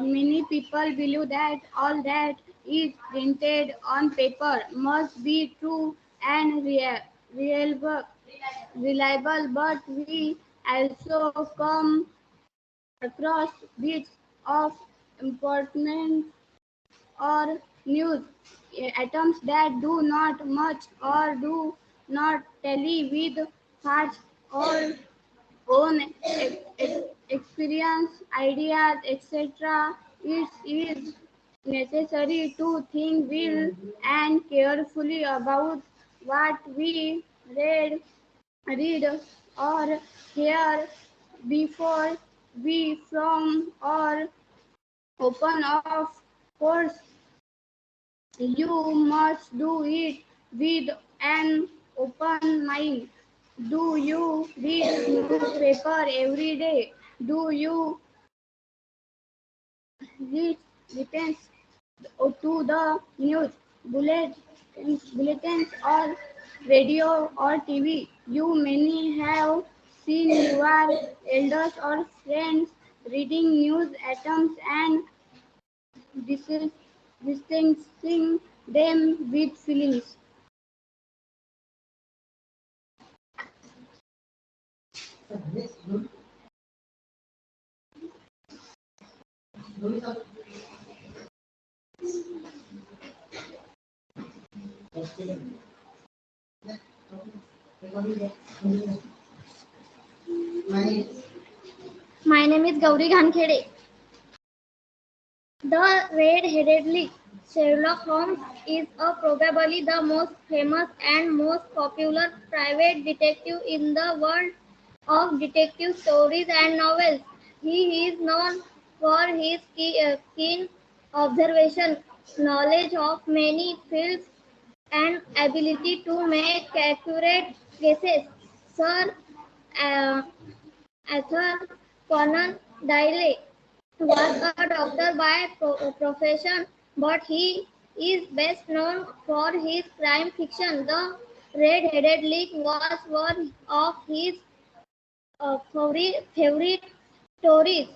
Many people believe that all that is printed on paper must be true and reliable, reliable, but we also come across bits of important or news items that do not much or do not tally with facts or own experience, ideas, etc. It is necessary to think well and carefully about what we read or hear before we form or open. Of course, you must do it with an open mind. Do you read newspaper every day? Do you read listens to the news bulletins or radio or TV? You many have seen your elders or friends reading news items and dis- distancing them with feelings. My name is Gauri. The red-headed leak. Sherlock Holmes is probably the most famous and most popular private detective in the world of detective stories and novels. He is known for his keen observation, knowledge of many fields, and ability to make accurate guesses. Sir uh, Arthur Conan Doyle was a doctor by profession, but he is best known for his crime fiction. The Red-Headed League was one of his favorite stories.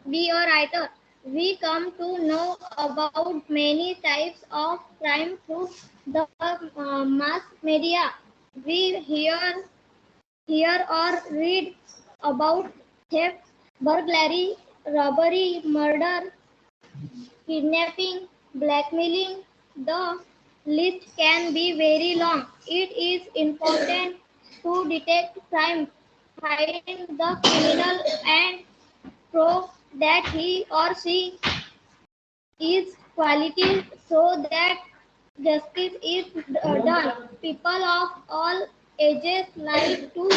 Be a writer. We come to know about many types of crime through the mass media. We hear or read about theft, burglary, robbery, murder, kidnapping, blackmailing. The list can be very long. It is important to detect crime, find the criminal, and prove that he or she is quality so that justice is done. People of all ages like to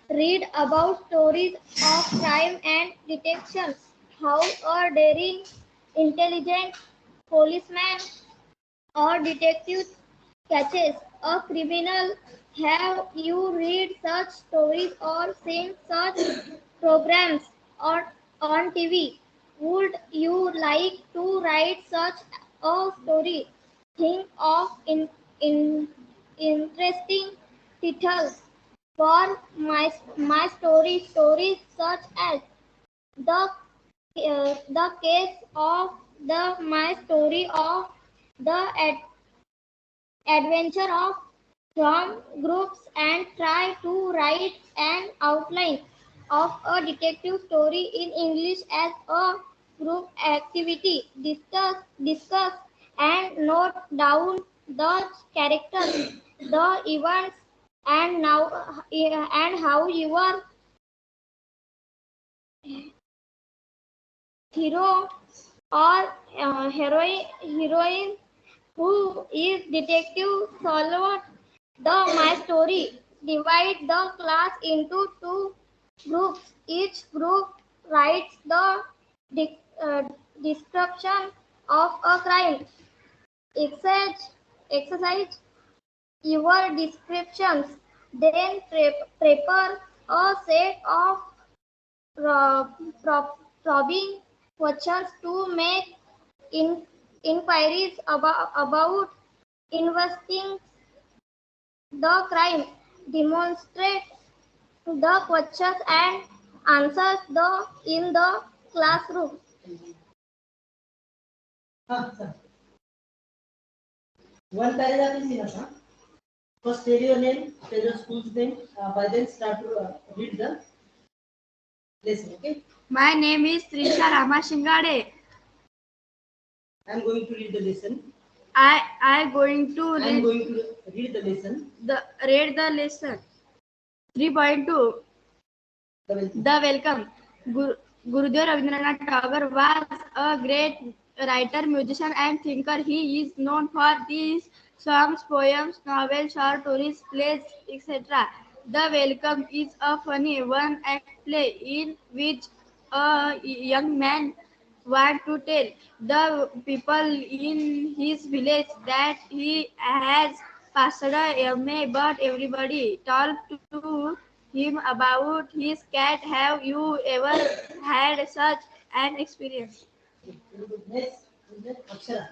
read about stories of crime and detection, how a daring, intelligent policeman or detective catches a criminal. Have you read such stories or seen such programs or on TV? Would you like to write such a story? Think of interesting titles for my stories such as the case of the my story of the adventure of from groups, and try to write an outline of a detective story in English as a group activity. Discuss and note down the characters, the events, and how your hero or heroine who is detective solved the my story. Divide the class into two groups. Each group writes the de- uh, description of a crime. Exercise your descriptions. Then prepare a set of probing questions to make in, inquiries about investigating the crime. Demonstrate the questions and answers in the classroom. Sir. One paragraph is enough. First, tell your name, tell your school's name. By then, start to read the lesson. Okay. My name is Trisha Ramashingade. I am going to read the lesson. I going to I am going to read the lesson. Read the lesson. 3.2. The welcome. Gurudev Rabindranath Tagore was a great writer, musician, and thinker. He is known for his songs, poems, novels, short stories, plays, etc. The Welcome is a funny one-act play in which a young man wants to tell the people in his village that he has passed away, but everybody talks to him about his cat. Have you ever had such an experience? Next, Akshara.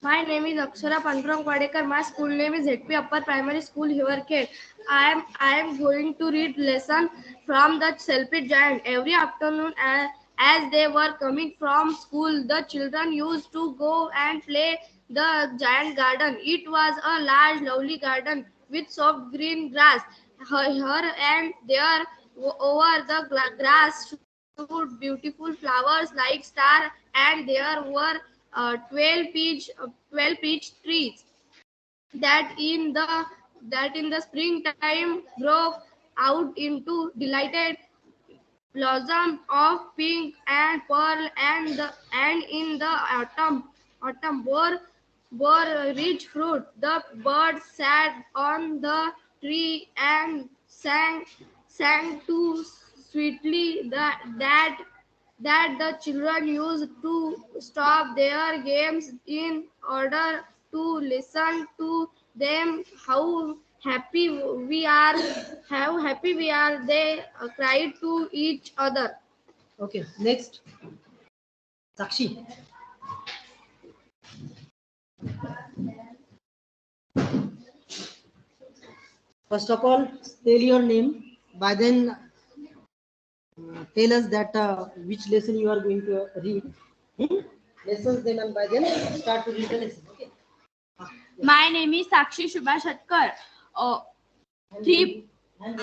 My name is Akshara Pandurang Wadekar. My school name is ZP Upper Primary School, Hiverkhed. I am going to read lesson from the Selfie Giant. Every afternoon, as they were coming from school, the children used to go and play the giant garden. It was a large, lovely garden with soft green grass. Here and there, over the grass, stood beautiful flowers like star, and there were 12 peach trees that in the springtime broke out into delighted blossom of pink and pearl, and in the autumn bore rich fruit. The birds sat on the tree and sang too sweetly that the children used to stop their games in order to listen to them. How happy we are, they cried to each other. Okay. Next, Sakshi. First of all, tell your name. By then, tell us that which lesson you are going to read. Lessons then, and by then start to read the lesson. Okay. My name is Sakshi Shubhashatkar. I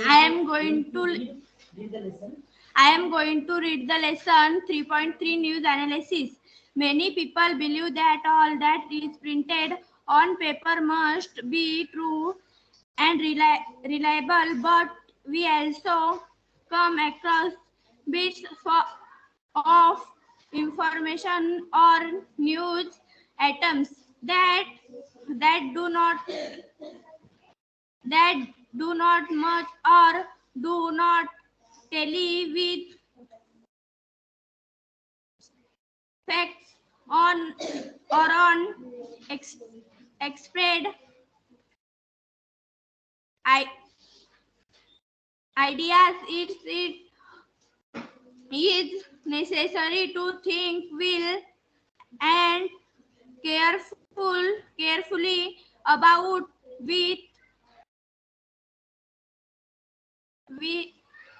am going to read the lesson. I am going to read the lesson 3.3 news analysis. Many people believe that all that is printed on paper must be true and reliable, but we also come across bits of information or news items that do not that do not much or do not tally with facts on or on expressed ideas. It is necessary to think well and carefully about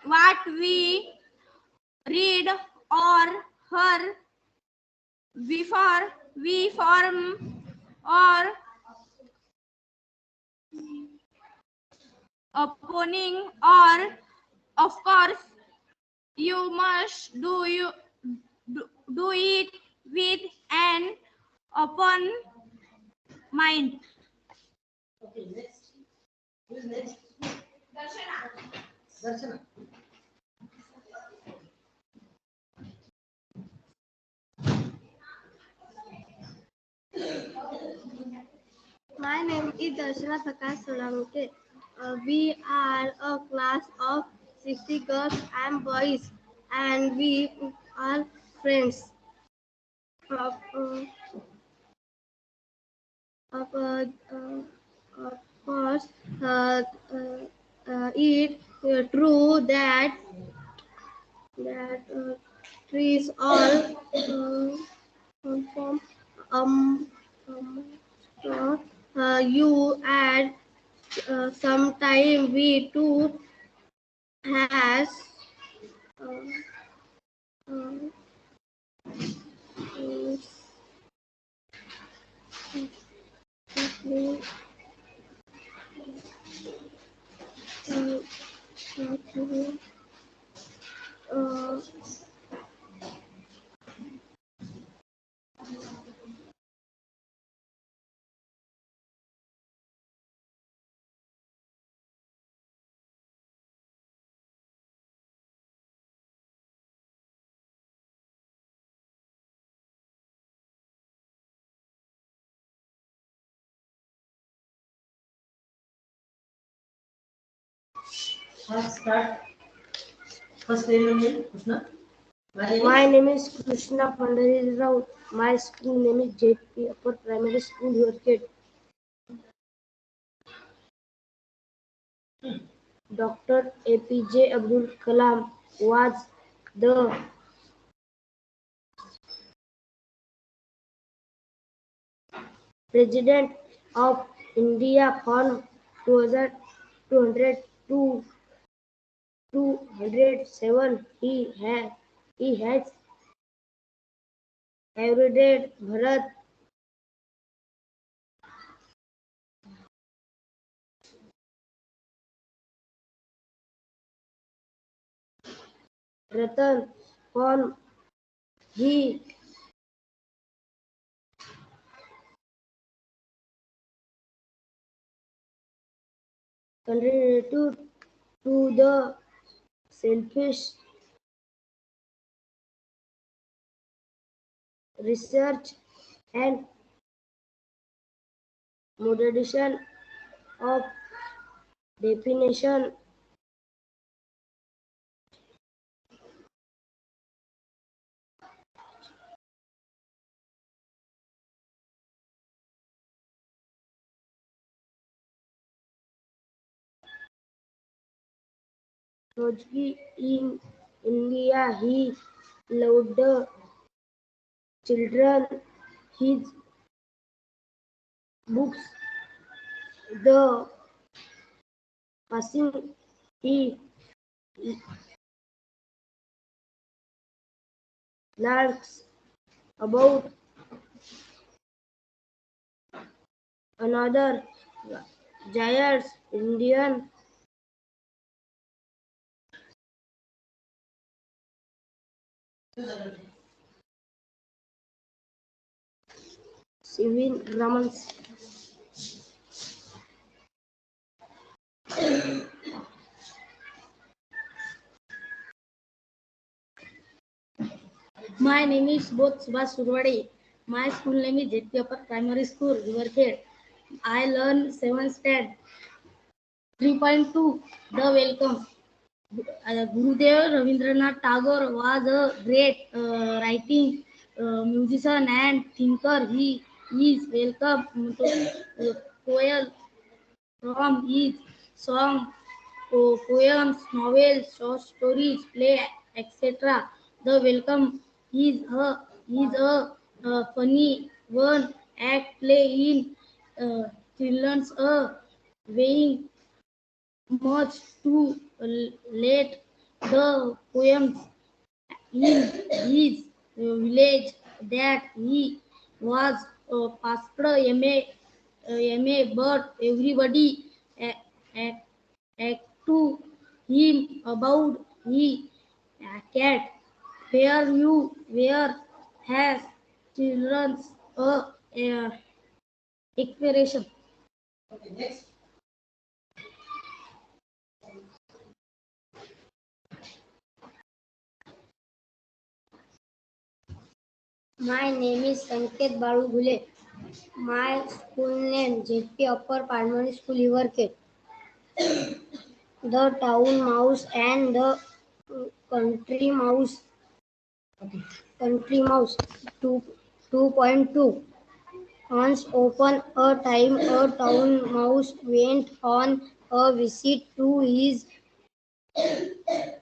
what we read or hear before we form or opinion. Or of course you must do it with an open mind. Okay, next. Who is next? Darshana. My name is Darshana Prakash Solanke. We are a class of 60 girls and boys, and we are friends. Of, of, uh, uh, of course, it true that trees all from um, um you add sometime we to has uh, uh, Start. First name your name, Krushna. My name is Krushna Rao. My school name is JP Upper Primary School, Yorkhead. Dr. APJ Abdul Kalam was the President of India from 2200 to 207. He has everyday Bharat Ratan from he contributed to the selfish research and moderation of definition technology in India. He loved the children. His books, the passing he learns about another giant Indian civil Ramans. My name is Subodh Surwade. My school name is JP Upper Primary School, Riverhead. I learn 7th standard. 3.2 The Welcome. Gurudev Rabindranath Tagore was a great writing musician and thinker. He is welcome to poem from his song, poems, novels, short stories, play, etc. The welcome is a funny one act play in children's weighing much too late. The poems in his village that he was past MA, but everybody a- to him about he cat. Where has children's expiration. Okay, next. My name is Sanket Gule. My school name JP Upper Primary School, Riverhead. The town mouse and the country mouse. Country mouse 2.2. Once upon a time, a town mouse went on a visit to his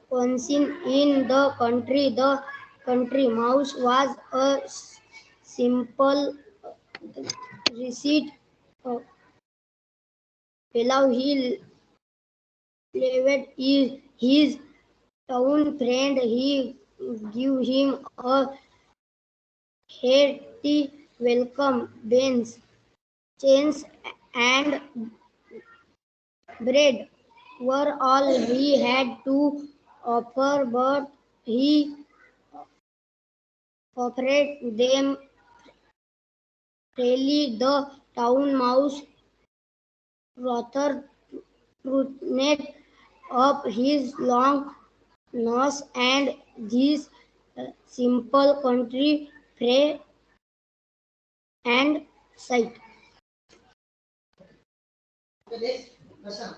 cousin in the country. The country mouse was a simple receipt fellow. He David is his town friend. He gives him a hearty welcome. Beans, chains, and bread were all he had to offer, but he offered them freely. The town mouse rather pruned up his long nose and this simple country fare and sight. Okay, next, Prashant.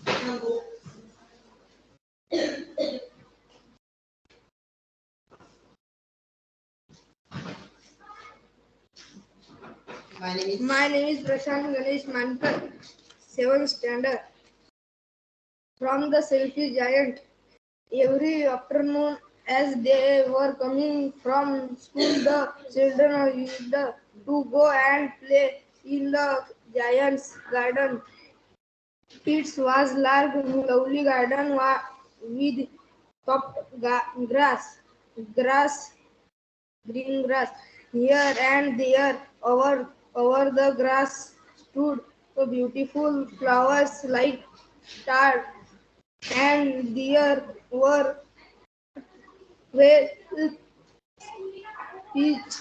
Prashant, go. My name is Prashant Ganesh Mankar, 7th standard. From the selfie giant. Every afternoon, as they were coming from school, the children used to go and play in the giant's garden. It was large, lovely garden with soft grass, green grass. Here and there, over the grass stood beautiful flowers like stars, and there were well peach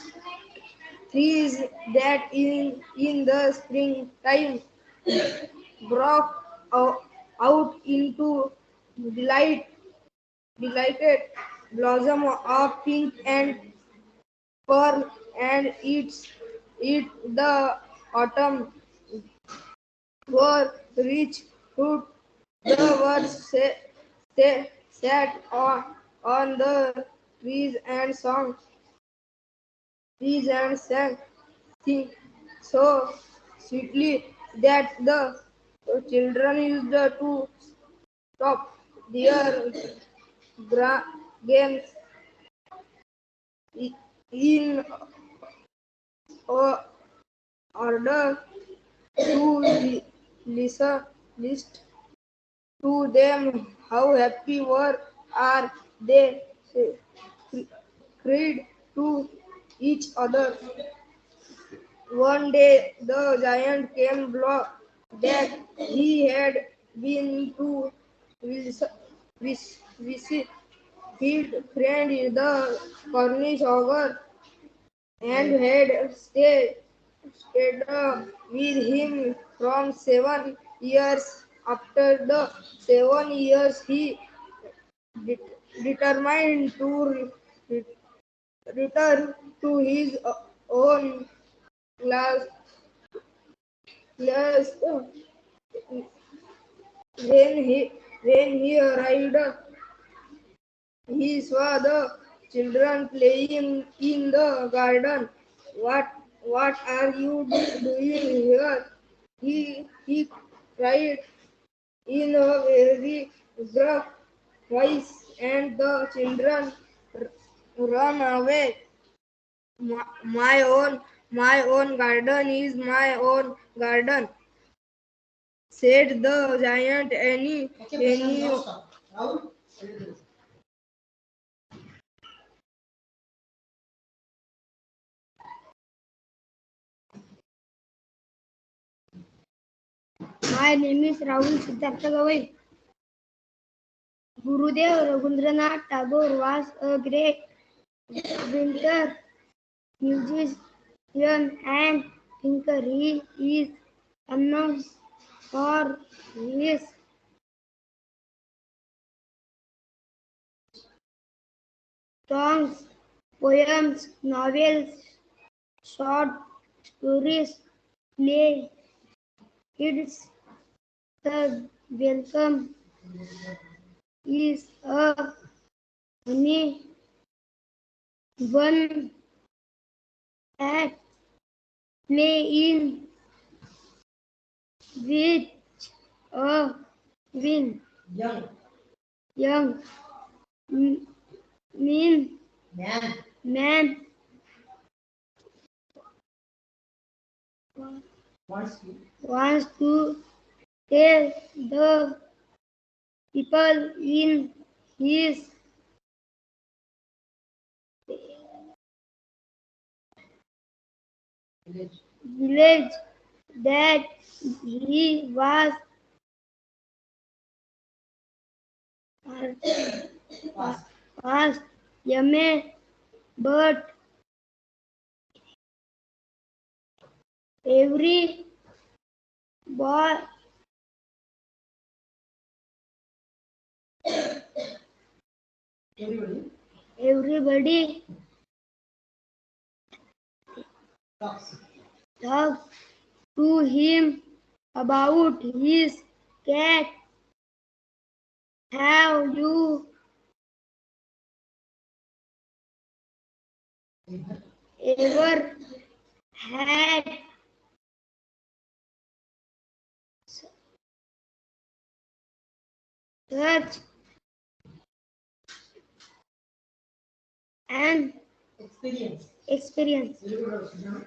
trees that in the springtime broke out into delight, delighted blossom of pink and pearl, and it the autumn were rich fruit. The birds sat on the trees and sang sing so sweetly that the children used to stop their games in order to listen list to them. How happy were are they? Cried to each other. One day the giant came that he had been to visit his friend the Cornish ogre and had stayed with him from 7 years. After the 7 years, he determined to return to his own class. class. When he arrived, he saw the children playing in the garden. What are you doing here? He cried in a very gruff voice, and the children run away. My own garden is my own garden, said the giant. Okay, Prashant, now stop. Rahul, My name is Rahul Siddhartha Gauri. Gurudev Rabindranath Tagore was a great painter, musician, and thinker. He is known for his songs, poems, novels, short stories, plays. It's the welcome is a funny one at play in which a win young young m- mean man man wants to wants to tell the people in his village that he was past MA, but every boy, everybody Talks. talks to him about his cat. Have you ever had such an Experience. experience? Very good, Prashant.